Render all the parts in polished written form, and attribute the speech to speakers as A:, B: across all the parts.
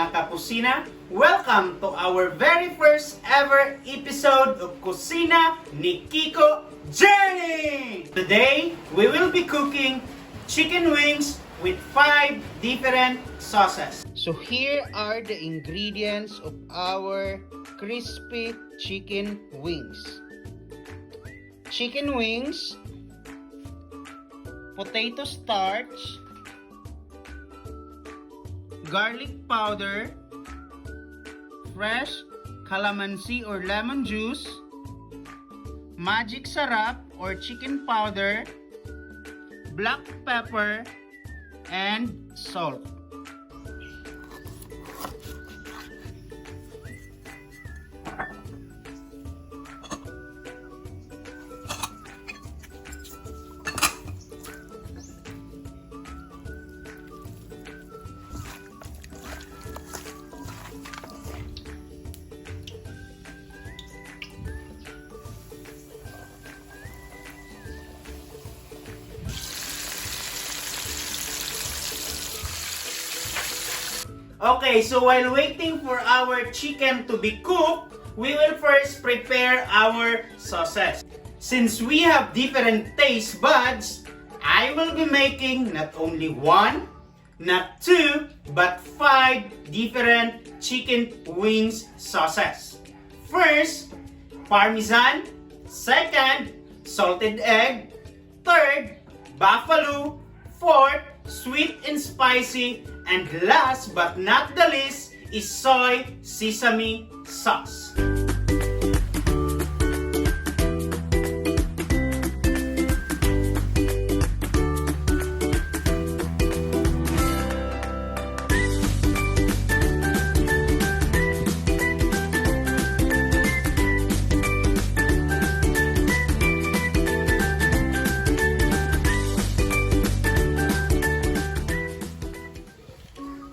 A: mga kapusina! Welcome to our very first ever episode of Kusina ni Kiko Journey! Today, we will be cooking chicken wings with 5 different sauces. So here are the ingredients of our crispy chicken wings. Chicken wings, potato starch, garlic powder, fresh calamansi or lemon juice, magic sarap or chicken powder, black pepper, and salt. Okay, so while waiting for our chicken to be cooked, we will first prepare our sauces. Since we have different taste buds, I will be making not only 1, not 2, but 5 different chicken wings sauces. First, Parmesan. Second, salted egg. Third, buffalo. Fourth, sweet and spicy. And last but not the least is soy sesame sauce.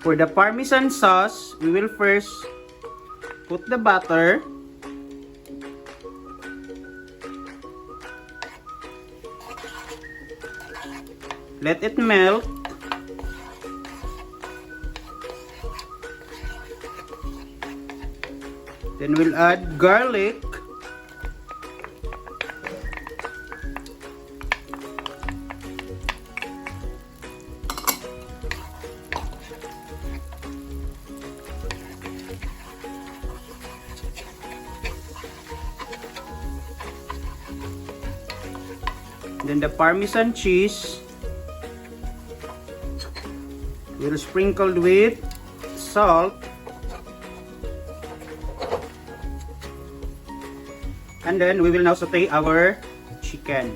A: For the Parmesan sauce, we will first put the butter, let it melt, then we'll add garlic, then the Parmesan cheese will sprinkled with salt, and then we will now saute our chicken.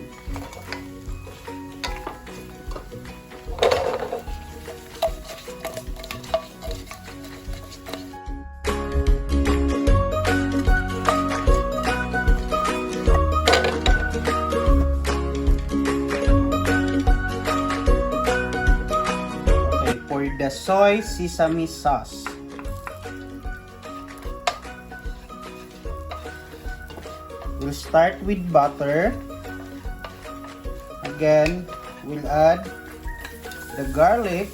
A: The soy sesame sauce. We'll start with butter. Again, we'll add the garlic,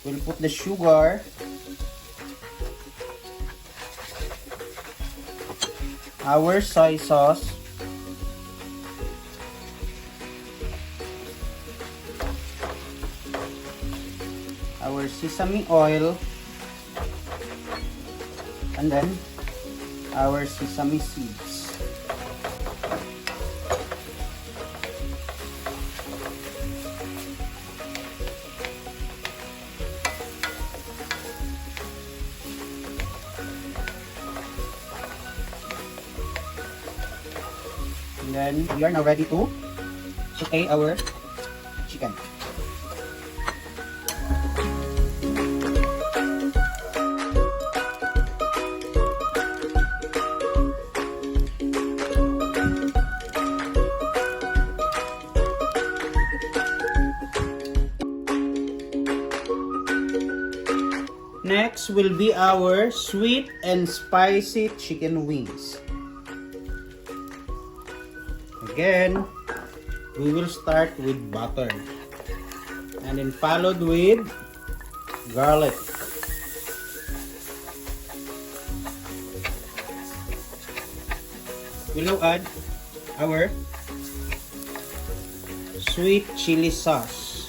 A: we'll put the sugar, our soy sauce, our sesame oil, and then our sesame seeds. And then we are now ready to saute our chicken. Next will be our sweet and spicy chicken wings. Again, we will start with butter. And then followed with garlic. We will add our sweet chili sauce.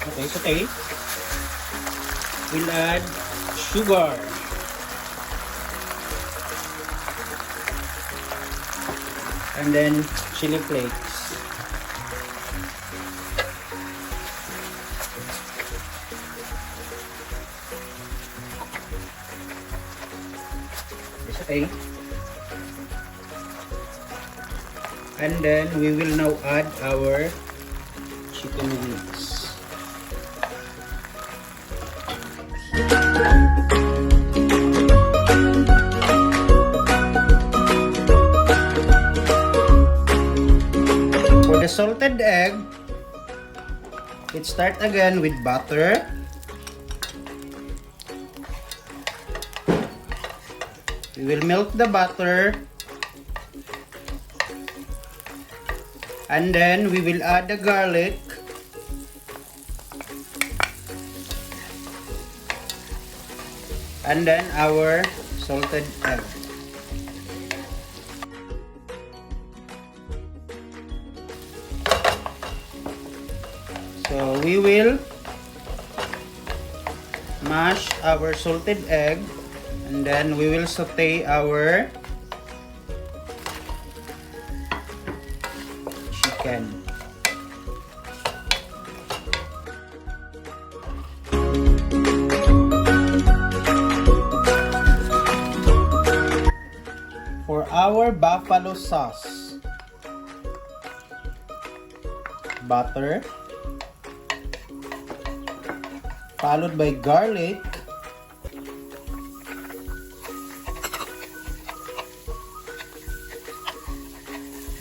A: Okay, saute. We'll add sugar. And then chili flakes. Okay. And then we will now add our chicken wings. For the salted egg, let's start again with butter. We will melt the butter. And then we will add the garlic. And then our salted egg. So we will mash our salted egg. And then we will saute our chicken. For our buffalo sauce, butter, followed by garlic,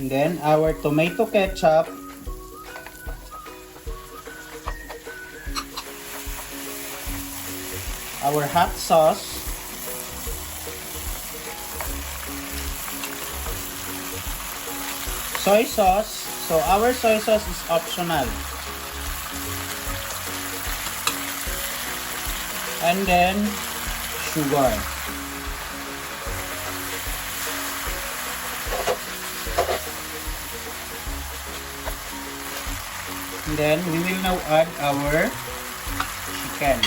A: and then our tomato ketchup, our hot sauce, soy sauce. So our soy sauce is optional. And then sugar. And then we will now add our chicken.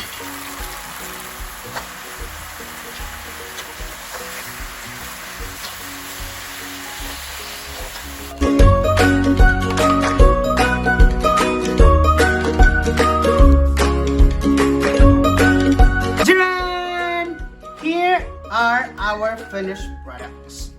A: Here are our finished products.